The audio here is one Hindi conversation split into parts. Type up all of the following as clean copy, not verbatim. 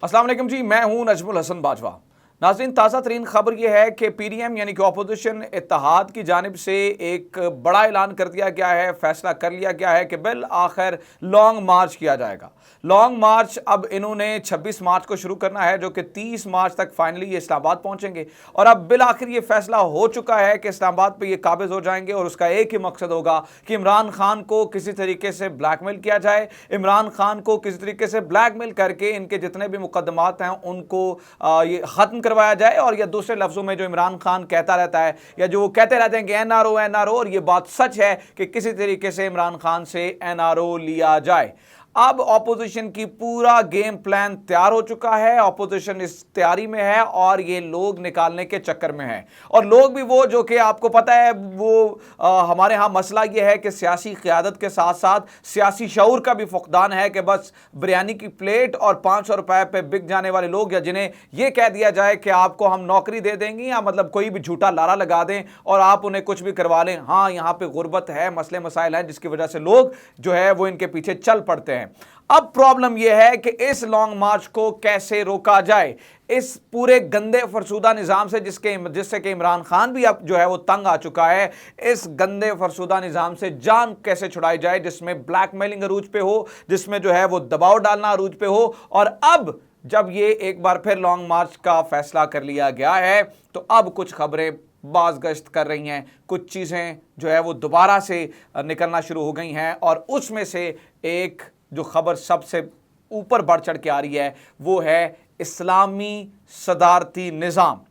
अस्सलाम वालेकुम जी, मैं हूं नजमुल हसन बाजवा। नाज़रीन, ताज़ा तरीन खबर यह है कि पीडीएम यानी कि अपोजिशन इत्तेहाद की जानिब से एक बड़ा ऐलान कर दिया गया है, फैसला कर लिया गया है कि बिल आखिर लॉन्ग मार्च किया जाएगा। लॉन्ग मार्च अब इन्होंने 26 मार्च को शुरू करना है, जो कि 30 मार्च तक फाइनली ये इस्लामाबाद पहुंचेंगे। और अब बिल आखिर ये फैसला हो चुका है कि इस्लामाबाद पे ये काबिज हो जाएंगे और उसका एक ही मकसद होगा कि इमरान खान को किसी तरीके से ब्लैकमेल किया जाए, इमरान खान को किसी तरीके से ब्लैकमेल करके इनके जितने भी मुकदमात हैं उनको ये ख़त्म करवाया जाए। और या दूसरे लफ्जों में जो इमरान खान कहता रहता है या जो कहते रहते हैं कि एनआरओ एनआरओ, और ये बात सच है कि किसी तरीके से इमरान खान से एनआरओ लिया जाए। अब ऑपोजिशन की पूरा गेम प्लान तैयार हो चुका है, ऑपोजिशन इस तैयारी में है और ये लोग निकालने के चक्कर में है। और लोग भी वो जो कि आपको पता है वो हमारे यहाँ मसला ये है कि सियासी क़यादत के साथ साथ सियासी शऊर का भी फुकदान है कि बस बिरयानी की प्लेट और 500 रुपए पे बिक जाने वाले लोग, या जिन्हें ये कह दिया जाए कि आपको हम नौकरी दे देंगे या मतलब कोई भी झूठा लारा लगा दें और आप उन्हें कुछ भी करवा लें। हाँ, यहाँ पे गुर्बत है, मसले मसाइल हैं जिसकी वजह से लोग जो है वो इनके पीछे चल पड़ते हैं। अब प्रॉब्लम यह है कि इस लॉन्ग मार्च को कैसे रोका जाए, इस पूरे गंदे फरसूदा निज़ाम से जिससे कि इमरान खान भी अब जो है वो तंग आ चुका है। इस गंदे फरसूदा निज़ाम से जान कैसे छुड़ाई जाए, जिसमें ब्लैकमेलिंग अरूज पे हो, जिसमें जो है वो दबाव डालना अरूज पे हो। और अब जब ये एक बार फिर लॉन्ग मार्च का फैसला कर लिया गया है तो अब कुछ खबरें बाज़गश्त कर रही हैं, कुछ चीज़ें जो है वो दोबारा से निकलना शुरू हो गई हैं। और उसमें से एक जो खबर सबसे ऊपर बढ़ चढ़ के आ रही है वो है इस्लामी सदारती निज़ाम।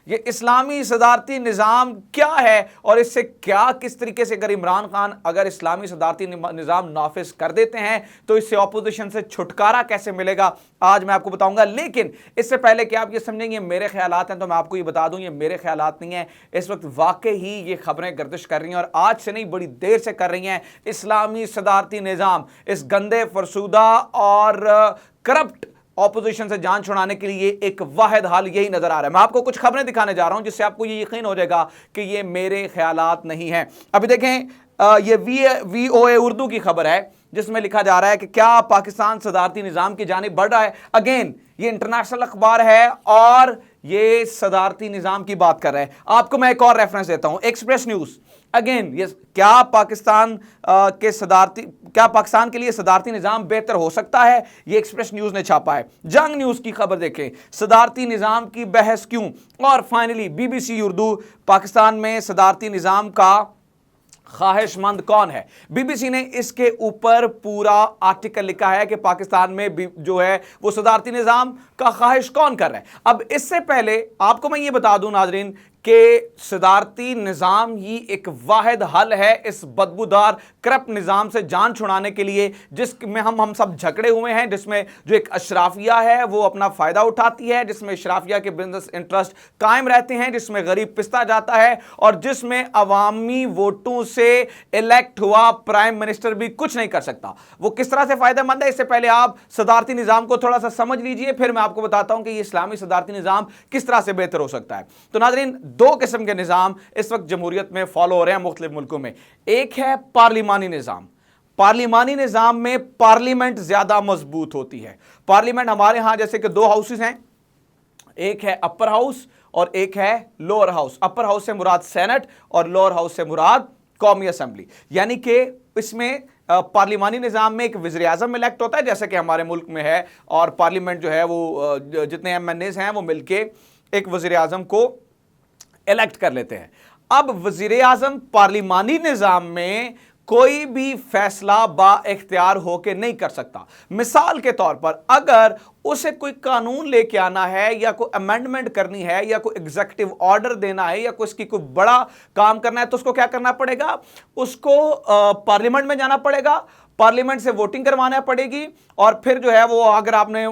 ये इस्लामी सदारती निज़ाम क्या है और इससे क्या किस तरीके से अगर इमरान खान अगर इस्लामी सदारती निज़ाम नाफिज कर देते हैं तो इससे ऑपोजिशन से छुटकारा कैसे मिलेगा, आज मैं आपको बताऊंगा। लेकिन इससे पहले कि आप ये समझेंगे मेरे ख्यालात हैं, तो मैं आपको ये बता दूं ये मेरे ख्यालात नहीं है। इस वक्त वाकई ही ये खबरें गर्दिश कर रही हैं और आज से नहीं बड़ी देर से कर रही हैं। इस्लामी सदारती निज़ाम इस गंदे फरसूदा और करप्ट ऑपोजिशन से जान छुड़ाने के लिए एक वाहिद हल यही नजर आ रहा है। मैं आपको कुछ खबरें दिखाने जा रहा हूं जिससे आपको ये यकीन हो जाएगा कि ये मेरे ख्यालात नहीं हैं। अभी देखें, ये VOA उर्दू की खबर है जिसमें लिखा जा रहा है कि क्या पाकिस्तान सदारती निज़ाम की जानिब बढ़ रहा है। अगेन ये इंटरनेशनल अखबार है और ये सदारती निज़ाम की बात कर रहा है। आपको मैं एक और रेफरेंस देता हूं, एक्सप्रेस न्यूज़। अगेन ये क्या पाकिस्तान के लिए सदारती निज़ाम बेहतर हो सकता है, ये एक्सप्रेस न्यूज़ ने छापा है। जंग न्यूज़ की खबर देखें, सदारती निज़ाम की बहस क्यों। और फाइनली BBC उर्दू, पाकिस्तान में सदारती निज़ाम का ख्वाहिशमंद कौन है। BBC ने इसके ऊपर पूरा आर्टिकल लिखा है कि पाकिस्तान में जो है वो सदारती निज़ाम का ख्वाहिश कौन कर रहा है। अब इससे पहले आपको मैं ये बता दूं नाजरीन कि सदारती निज़ाम ही एक वाहिद हल है इस बदबूदार करप्ट निज़ाम से जान छुड़ाने के लिए, जिसमें हम सब झगड़े हुए हैं, जिसमें जो एक अशराफिया है वो अपना फ़ायदा उठाती है, जिसमें अशराफिया के बिजनेस इंटरेस्ट कायम रहते हैं, जिसमें गरीब पिसता जाता है और जिसमें अवामी वोटों से इलेक्ट हुआ प्राइम मिनिस्टर भी कुछ नहीं कर सकता। वो किस तरह से फ़ायदेमंद है, इससे पहले आप सदारती निज़ाम को थोड़ा सा समझ लीजिए, फिर मैं आपको बताता हूं कि ये इस्लामी सदारती निज़ाम किस तरह से बेहतर हो सकता है। तो नाज़रीन, दो किस्म के निज़ाम इस वक्त जमहूरियत में फॉलो हो रहे हैं मुख्तलिफ मुल्कों में। एक है पार्लिमानी निज़ाम। पार्लिमानी निज़ाम में पार्लियामेंट ज्यादा मजबूत होती है। पार्लियामेंट हमारे यहां जैसे कि दो हाउसेस हैं, एक है अपर हाउस और एक है लोअर हाउस। अपर हाउस से मुराद सेनेट और लोअर हाउस से मुराद कौमी असेंबली। यानी कि इसमें पार्लिमानी निज़ाम में एक वज़ीर आज़म इलेक्ट होता है जैसे कि हमारे मुल्क में है, और पार्लियामेंट जो है वो जितने MNAs हैं वो मिलके एक वज़ीर आज़म को इलेक्ट कर लेते हैं। अब वज़ीर आज़म पार्लिमानी निज़ाम में कोई भी फैसला बाइख्तियार होकर नहीं कर सकता। मिसाल के तौर पर अगर उसे कोई कानून लेके आना है या कोई अमेंडमेंट करनी है या कोई एग्जीक्यूटिव ऑर्डर देना है या कोई इसकी कोई बड़ा काम करना है तो उसको क्या करना पड़ेगा, उसको पार्लियामेंट में जाना पड़ेगा, पार्लियामेंट से वोटिंग करवाना पड़ेगी और फिर जो है वो अगर आपने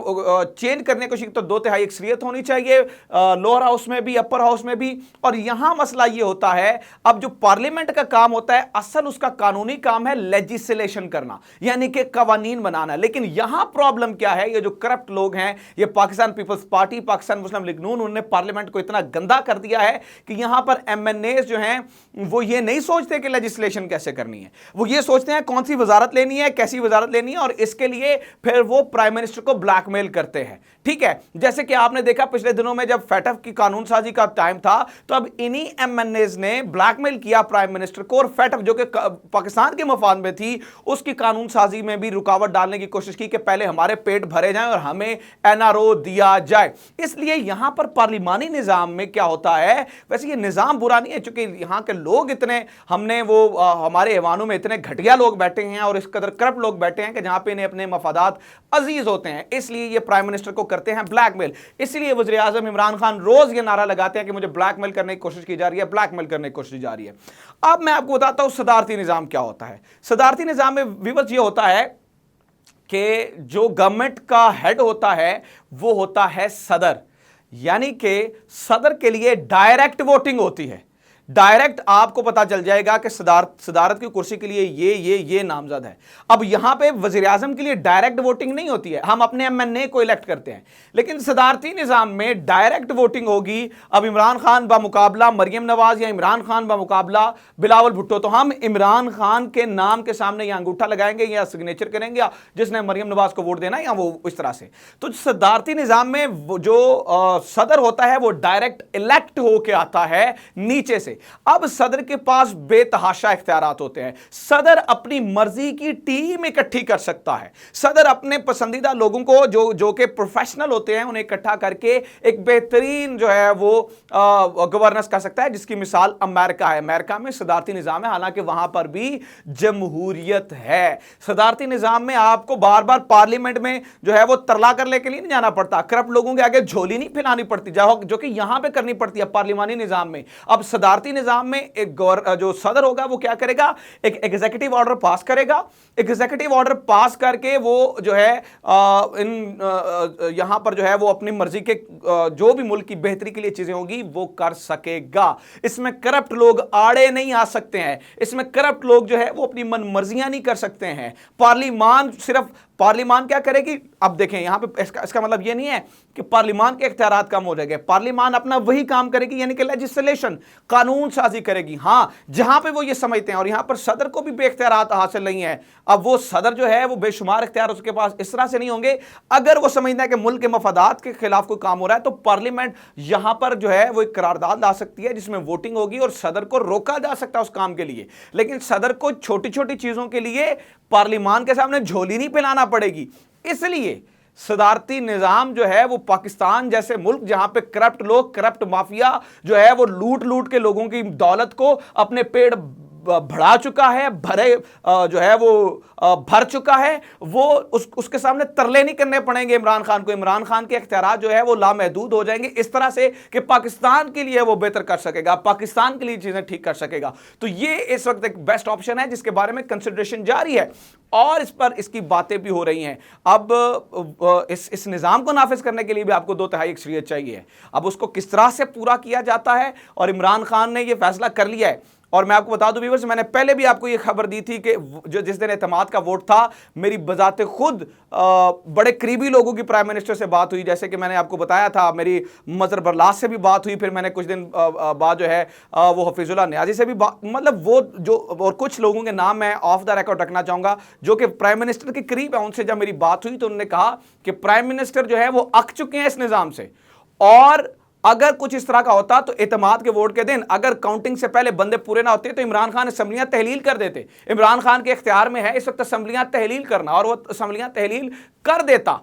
चेंज करने को तो 2/3 अक्सरियत होनी चाहिए लोअर हाउस में भी अपर हाउस में भी। और यहां मसला ये होता है, अब जो पार्लियामेंट का काम होता है असल उसका कानूनी काम है लेजिस्लेशन करना, यानी कि कवानीन बनाना। लेकिन यहां प्रॉब्लम क्या है, ये जो करप्ट लोग हैं, ये पाकिस्तान पीपल्स पार्टी, पाकिस्तान मुस्लिम लीग नून, उन्होंने पार्लियामेंट को इतना गंदा कर दिया है कि यहां पर MNAs जो हैं वो ये नहीं सोचते कि लेजिस्लेशन कैसे करनी है, वो ये सोचते हैं कौन सी वजारत लेनी है, कैसी वजारत लेनी है, और इसके लिए फिर वो प्राइम मिनिस्टर को ब्लैकमेल करते हैं। ठीक है, जैसे कि आपने देखा पिछले दिनों में जब फेटफ की कानून साजी का टाइम था तो अब इन्हीं एमएनएज ने ब्लैकमेल किया प्राइम मिनिस्टर को, और फेटफ जो कि पाकिस्तान के मफाद में थी उसकी कानून साजी में भी रुकावट डालने की कोशिश की कि पहले हमारे पेट भरे जाएं और हमें एनआरओ दिया जाए। इसलिए यहां पर पार्लिमानी निजाम में क्या होता है, वैसे ये निजाम बुरा नहीं है, चूंकि यहां के लोग इतने, हमने वो हमारे ऐवानों में इतने घटिया लोग बैठे हैं और इस कदर करप्ट लोग बैठे हैं कि जहां पे इन्हें अपने मफादात अजीज होते हैं, इसलिए ये प्राइम मिनिस्टर को करते हैं ब्लैकमेल। इसलिए वज़ीर आज़म इमरान खान रोज ये नारा लगाते हैं कि मुझे ब्लैकमेल करने की कोशिश की जा रही है, ब्लैकमेल करने की कोशिश की जा रही है। अब मैं आपको बताता हूं सदारती निजाम क्या होता है। सदारती निजाम में विवश ये होता है कि जो गवर्नमेंट का हेड होता है वो होता है सदर, यानी कि सदर के लिए डायरेक्ट वोटिंग होती है। डायरेक्ट आपको पता चल जाएगा कि सदारत की कुर्सी के लिए ये नामजद है। अब यहां पे वजीर आजम के लिए डायरेक्ट वोटिंग नहीं होती है, हम अपने एमएनए को इलेक्ट करते हैं, लेकिन सदारती निजाम में डायरेक्ट वोटिंग होगी। अब इमरान खान बामुकाबला मरियम नवाज या इमरान खान बामुकाबला बिलावल भुट्टो, तो हम इमरान खान के नाम के सामने या अंगूठा लगाएंगे या सिग्नेचर करेंगे, या जिसने मरियम नवाज को वोट देना है या वो इस तरह से। तो सदारती निजाम में जो सदर होता है वो डायरेक्ट इलेक्ट होके आता है नीचे से। अब सदर के पास बेतहाशा इख्तियारात होते हैं। सदर अपनी मर्जी की टीम इकट्ठी कर सकता है। सदर अपने पसंदीदा लोगों को जो कि प्रोफेशनल होते हैं उन्हें इकट्ठा करके एक बेहतरीन जो है वो गवर्नेंस कर सकता है, जिसकी मिसाल अमेरिका है। अमेरिका में सदारती निजाम है, हालांकि वहां पर भी जमहूरियत है। सदारती निजाम में आपको बार बार पार्लियामेंट में जो है वो तरला करने के लिए नहीं जाना पड़ता, करप्ट लोगों के आगे झोली नहीं फैलानी पड़ती, जो कि यहां पे करनी पड़ती है पार्लिमानी निजाम में। अब सदारती निजाम में एक जो सदर होगा वो क्या करेगा, एक एग्जीक्यूटिव ऑर्डर पास करेगा। एग्जीक्यूटिव ऑर्डर पास करके वो जो है यहां पर जो है वो अपनी मर्जी के जो भी मुल्क की बेहतरी के लिए चीजें होंगी वो कर सकेगा। इसमें करप्ट लोग आड़े नहीं आ सकते हैं, इसमें करप्ट लोग जो है वो अपनी मन मर्जियां नहीं कर सकते हैं। पार्लिमान क्या करेगी, अब देखें यहां पे इसका मतलब यह नहीं है कि पार्लिमान के इख्तियारात कम हो जाएंगे। पार्लिमान अपना वही काम करेगी, यानी कि लेजिस्लेशन, कानून साजी करेगी, हां जहां पे वो ये समझते हैं। और यहां पर सदर को भी बेइख्तियारात हासिल नहीं है। अब वो सदर जो है वो बेशुमार इख्तियार उसके पास इस तरह से नहीं होंगे। अगर वो समझता है कि मुल्क के मफादात के खिलाफ कोई काम हो रहा है तो पार्लियामेंट यहां पर जो है वो एक करारदाद ला सकती है जिसमें वोटिंग होगी और सदर को रोका जा सकता है उस काम के लिए। लेकिन सदर को छोटी छोटी चीजों के लिए पार्लिमान के सामने झोली नहीं पिलाना पड़ेगी। इसलिए सदारती निजाम जो है वो पाकिस्तान जैसे मुल्क जहां पे करप्ट लोग, करप्ट माफिया जो है वो लूट लूट के लोगों की दौलत को अपने पेड़ बढ़ा चुका है, भरे जो है वो भर चुका है, वो उसके सामने तरले नहीं करने पड़ेंगे इमरान खान को। इमरान खान के इख्तियारात जो है वो लामहदूद हो जाएंगे इस तरह से कि पाकिस्तान के लिए वो बेहतर कर सकेगा, पाकिस्तान के लिए चीजें ठीक कर सकेगा। तो ये इस वक्त एक बेस्ट ऑप्शन है जिसके बारे में कंसिडरेशन जारी है और इस पर इसकी बातें भी हो रही हैं। अब इस निज़ाम को नाफिज करने के लिए भी आपको 2/3 अक्सरियत चाहिए। अब उसको किस तरह से पूरा किया जाता है, और इमरान खान ने यह फैसला कर लिया है। और मैं आपको बता दूं व्यूअर्स, मैंने पहले भी आपको ये खबर दी थी कि जो जिस दिन एतमाद का वोट था, मेरी बजाते खुद बड़े करीबी लोगों की प्राइम मिनिस्टर से बात हुई। जैसे कि मैंने आपको बताया था, मेरी मजहर बरलास से भी बात हुई, फिर मैंने कुछ दिन बाद जो है वो हफीजुल्लाह नियाजी से भी बात, मतलब वो जो, और कुछ लोगों के नाम मैं ऑफ द रिकॉर्ड रखना चाहूँगा जो कि प्राइम मिनिस्टर के करीब है। उनसे जब मेरी बात हुई तो उन्होंने कहा कि प्राइम मिनिस्टर जो है वो अक चुके हैं इस निज़ाम से, और अगर कुछ इस तरह का होता तो एतमाद के वोट के दिन अगर काउंटिंग से पहले बंदे पूरे ना होते तो इमरान खान असम्बलियां तहलील कर देते। इमरान खान के इख्तियार में है इस वक्त असम्बलियां तहलील करना, और वो असम्बलियां तहलील कर देता।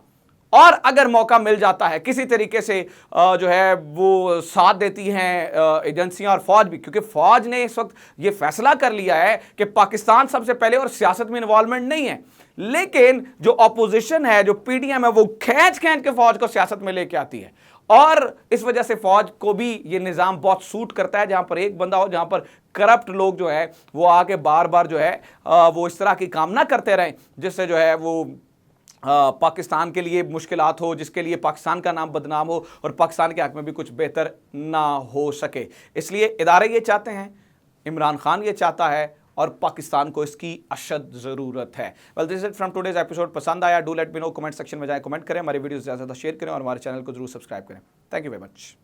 और अगर मौका मिल जाता है किसी तरीके से जो है वो साथ देती हैं एजेंसियां और फौज भी, क्योंकि फौज ने इस वक्त ये फैसला कर लिया है कि पाकिस्तान सबसे पहले और सियासत में इन्वॉल्वमेंट नहीं है। लेकिन जो अपोजिशन है, जो पीडीएम है, वो खींच खींच के फौज को सियासत में लेके आती है, और इस वजह से फौज को भी ये निज़ाम बहुत सूट करता है, जहां पर एक बंदा हो, जहां पर करप्ट लोग जो है वो आके बार बार जो है वो इस तरह की काम ना करते रहें जिससे जो है वो पाकिस्तान के लिए मुश्किलात हो, जिसके लिए पाकिस्तान का नाम बदनाम हो और पाकिस्तान के हक में भी कुछ बेहतर ना हो सके। इसलिए इदारे ये चाहते हैं, इमरान खान ये चाहता है, और पाकिस्तान को इसकी अशद ज़रूरत है। Well this is from today's episode. पसंद आया do let me know, comment section में जाएं, कमेंट करें, हमारे वीडियो ज़्यादा से ज़्यादा शेयर करें और हमारे चैनल को जरूर सब्सक्राइब करें। Thank you very much.